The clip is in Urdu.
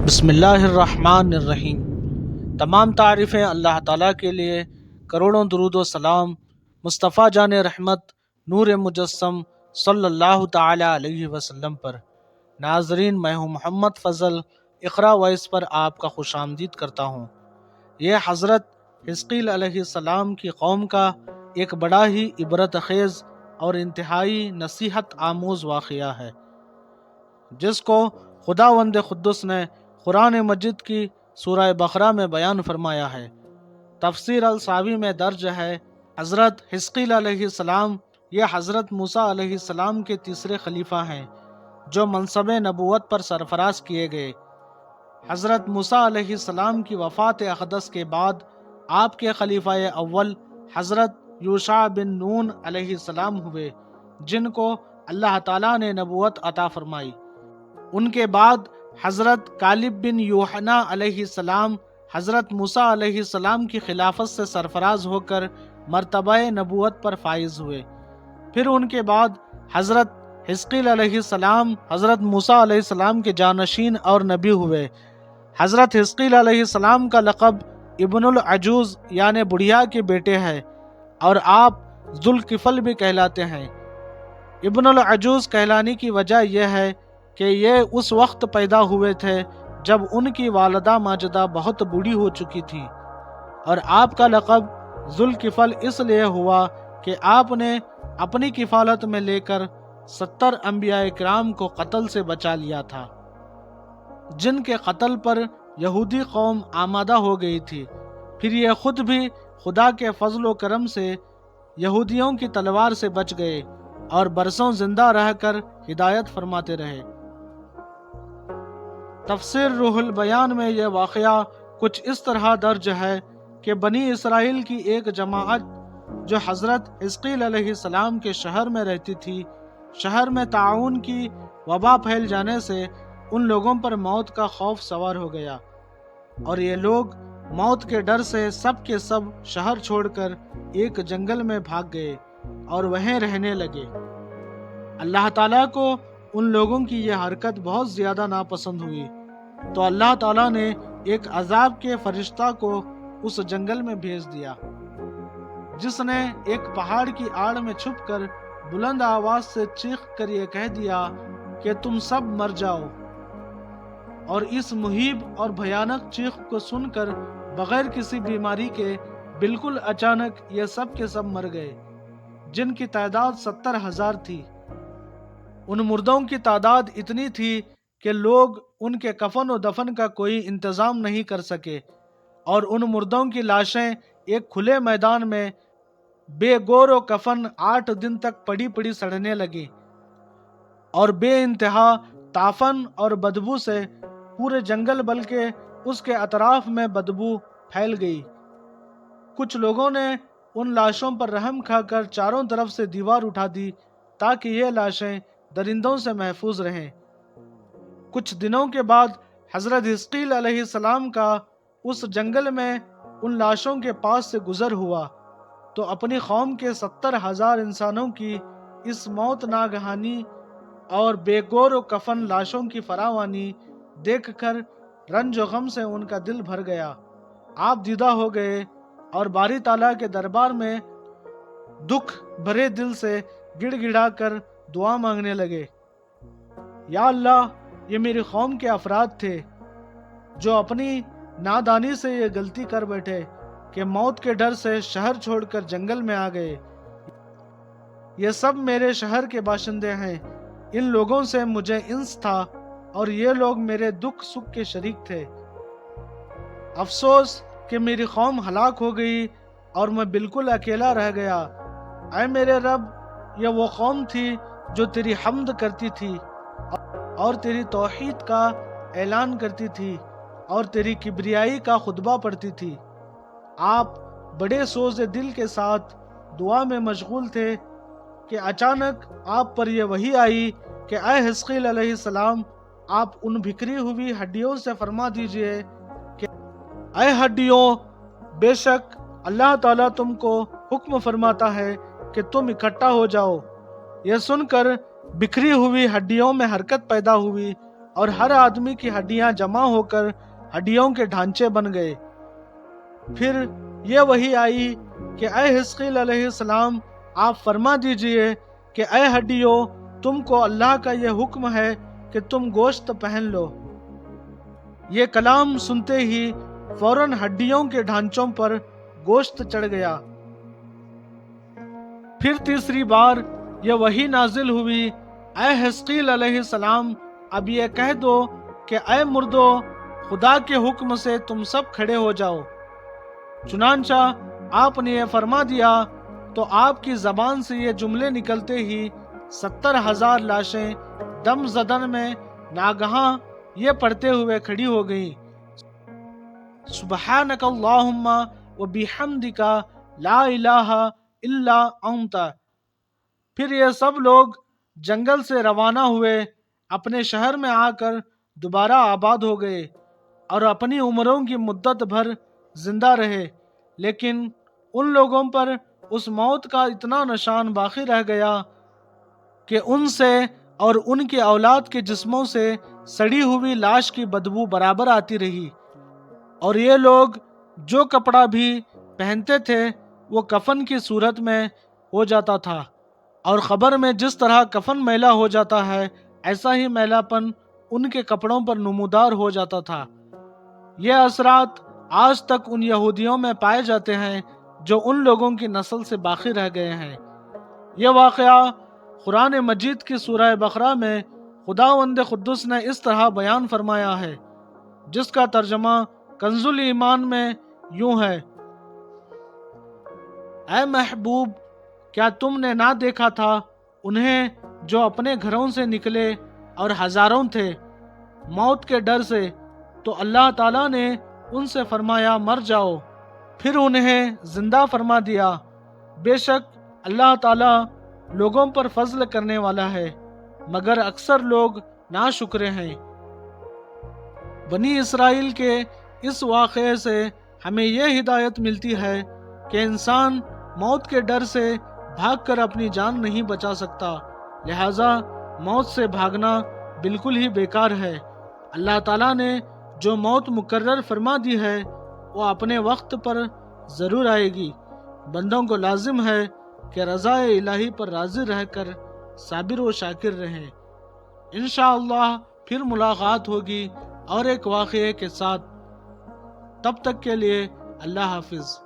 بسم اللہ الرحمن الرحیم۔ تمام تعریفیں اللہ تعالیٰ کے لیے، کروڑوں درود و سلام مصطفیٰ جان رحمت نور مجسم صلی اللہ تعالی علیہ وسلم پر۔ ناظرین، میں ہوں محمد فضل، اقرا وائس پر آپ کا خوش آمدید کرتا ہوں۔ یہ حضرت حزقیل علیہ السلام کی قوم کا ایک بڑا ہی عبرت خیز اور انتہائی نصیحت آموز واقعہ ہے، جس کو خداوند قدس نے قرآن مجید کی سورہ بقرہ میں بیان فرمایا ہے۔ تفسیر الساوی میں درج ہے، حضرت حزقیل علیہ السلام یہ حضرت موسیٰ علیہ السلام کے تیسرے خلیفہ ہیں جو منصب نبوت پر سرفراز کیے گئے۔ حضرت موسیٰ علیہ السلام کی وفات اقدس کے بعد آپ کے خلیفہ اول حضرت یوشع بن نون علیہ السلام ہوئے، جن کو اللہ تعالیٰ نے نبوت عطا فرمائی۔ ان کے بعد حضرت کالب بن یوحنا علیہ السلام حضرت موسیٰ علیہ السلام کی خلافت سے سرفراز ہو کر مرتبہ نبوت پر فائز ہوئے۔ پھر ان کے بعد حضرت حزقیل علیہ السلام حضرت موسیٰ علیہ السلام کے جانشین اور نبی ہوئے۔ حضرت حزقیل علیہ السلام کا لقب ابن العجوز یعنی بڑھیا کے بیٹے ہے، اور آپ ذوالکفل بھی کہلاتے ہیں۔ ابن العجوز کہلانے کی وجہ یہ ہے کہ یہ اس وقت پیدا ہوئے تھے جب ان کی والدہ ماجدہ بہت بوڑھی ہو چکی تھی، اور آپ کا لقب ذوالکفل اس لیے ہوا کہ آپ نے اپنی کفالت میں لے کر 70 انبیاء کرام کو قتل سے بچا لیا تھا، جن کے قتل پر یہودی قوم آمادہ ہو گئی تھی۔ پھر یہ خود بھی خدا کے فضل و کرم سے یہودیوں کی تلوار سے بچ گئے اور برسوں زندہ رہ کر ہدایت فرماتے رہے۔ تفسیر روح البیان میں یہ واقعہ کچھ اس طرح درج ہے کہ بنی اسرائیل کی ایک جماعت جو حضرت حزقیل علیہ السلام کے شہر میں رہتی تھی، شہر میں طاعون کی وبا پھیل جانے سے ان لوگوں پر موت کا خوف سوار ہو گیا، اور یہ لوگ موت کے ڈر سے سب کے سب شہر چھوڑ کر ایک جنگل میں بھاگ گئے اور وہیں رہنے لگے۔ اللہ تعالیٰ کو ان لوگوں کی یہ حرکت بہت زیادہ ناپسند ہوئی، تو اللہ تعالیٰ نے ایک عذاب کے فرشتہ کو اس جنگل میں بھیج دیا، جس نے ایک پہاڑ کی آڑ میں چھپ کر بلند آواز سے چیخ کر یہ کہہ دیا کہ تم سب مر جاؤ۔ اور اس مہیب اور بھیانک چیخ کو سن کر بغیر کسی بیماری کے بالکل اچانک یہ سب کے سب مر گئے، جن کی تعداد 70,000 تھی۔ ان مردوں کی تعداد اتنی تھی کہ لوگ ان کے کفن و دفن کا کوئی انتظام نہیں کر سکے، اور ان مردوں کی لاشیں ایک کھلے میدان میں بے گور و کفن 8 دن تک پڑی پڑی سڑنے لگی، اور بے انتہا تعفن اور بدبو سے پورے جنگل بلکہ اس کے اطراف میں بدبو پھیل گئی۔ کچھ لوگوں نے ان لاشوں پر رحم کھا کر چاروں طرف سے دیوار اٹھا دی تاکہ یہ لاشیں درندوں سے محفوظ رہیں۔ کچھ دنوں کے بعد حضرت حزقیل علیہ السلام کا اس جنگل میں ان لاشوں کے پاس سے گزر ہوا، تو اپنی قوم کے 70,000 انسانوں کی اس موت ناگہانی اور بے گور و کفن لاشوں کی فراوانی دیکھ کر رنج و غم سے ان کا دل بھر گیا۔ آپ دیدہ ہو گئے اور باری تعالیٰ کے دربار میں دکھ بھرے دل سے گڑ گڑا کر دعا مانگنے لگے، یا اللہ، یہ میری قوم کے افراد تھے جو اپنی نادانی سے یہ غلطی کر بیٹھے کہ موت کے ڈر سے شہر چھوڑ کر جنگل میں آ گئے۔ یہ سب میرے شہر کے باشندے ہیں، ان لوگوں سے مجھے انس تھا اور یہ لوگ میرے دکھ سکھ کے شریک تھے۔ افسوس کہ میری قوم ہلاک ہو گئی اور میں بالکل اکیلا رہ گیا۔ اے میرے رب، یہ وہ قوم تھی جو تیری حمد کرتی تھی اور تیری توحید کا اعلان کرتی تھی اور تیری کبریائی کا خطبہ پڑھتی تھی۔ آپ بڑے سوز دل کے ساتھ دعا میں مشغول تھے کہ اچانک آپ پر یہ وحی آئی کہ اے حزقیل علیہ السلام، آپ ان بکھری ہوئی ہڈیوں سے فرما دیجئے کہ اے ہڈیوں، بے شک اللہ تعالیٰ تم کو حکم فرماتا ہے کہ تم اکٹھا ہو جاؤ۔ یہ سن کر بکھری ہوئی ہڈیوں میں حرکت پیدا ہوئی اور ہر آدمی کی ہڈیاں جمع ہو کر ہڈیوں کے ڈھانچے بن گئے۔ پھر یہ وحی آئی کہ اے حزقیل علیہ السلام، آپ فرما دیجئے کہ اے ہڈیوں، تم کو اللہ کا یہ حکم ہے کہ تم گوشت پہن لو۔ یہ کلام سنتے ہی فوراً ہڈیوں کے ڈھانچوں پر گوشت چڑھ گیا۔ پھر تیسری بار یہ وحی نازل ہوئی، اے حزقیل علیہ السلام، اب یہ کہہ دو کہ اے مردو، خدا کے حکم سے تم سب کھڑے ہو جاؤ۔ چنانچہ آپ نے یہ فرما دیا تو آپ کی زبان سے یہ جملے نکلتے ہی 70,000 لاشیں دم زدن میں ناگہاں یہ پڑھتے ہوئے کھڑی ہو گئیں، سبحانک اللہم و بحمدک لا الہ الا انت۔ پھر یہ سب لوگ جنگل سے روانہ ہوئے، اپنے شہر میں آ کر دوبارہ آباد ہو گئے اور اپنی عمروں کی مدت بھر زندہ رہے، لیکن ان لوگوں پر اس موت کا اتنا نشان باقی رہ گیا کہ ان سے اور ان کی اولاد کے جسموں سے سڑی ہوئی لاش کی بدبو برابر آتی رہی، اور یہ لوگ جو کپڑا بھی پہنتے تھے وہ کفن کی صورت میں ہو جاتا تھا، اور قبر میں جس طرح کفن میلا ہو جاتا ہے ایسا ہی میلا پن ان کے کپڑوں پر نمودار ہو جاتا تھا۔ یہ اثرات آج تک ان یہودیوں میں پائے جاتے ہیں جو ان لوگوں کی نسل سے باقی رہ گئے ہیں۔ یہ واقعہ قرآن مجید کی سورہ بقرہ میں خداوند قدس نے اس طرح بیان فرمایا ہے، جس کا ترجمہ کنز الایمان میں یوں ہے: اے محبوب، کیا تم نے نہ دیکھا تھا انہیں جو اپنے گھروں سے نکلے اور ہزاروں تھے موت کے ڈر سے، تو اللہ تعالیٰ نے ان سے فرمایا مر جاؤ، پھر انہیں زندہ فرما دیا۔ بے شک اللہ تعالیٰ لوگوں پر فضل کرنے والا ہے، مگر اکثر لوگ ناشکرے ہیں۔ بنی اسرائیل کے اس واقعے سے ہمیں یہ ہدایت ملتی ہے کہ انسان موت کے ڈر سے بھاگ کر اپنی جان نہیں بچا سکتا، لہٰذا موت سے بھاگنا بالکل ہی بیکار ہے۔ اللہ تعالیٰ نے جو موت مقرر فرما دی ہے وہ اپنے وقت پر ضرور آئے گی۔ بندوں کو لازم ہے کہ رضا الہی پر راضی رہ کر صابر و شاکر رہیں۔ انشاءاللہ پھر ملاقات ہوگی اور ایک واقعے کے ساتھ۔ تب تک کے لیے اللہ حافظ۔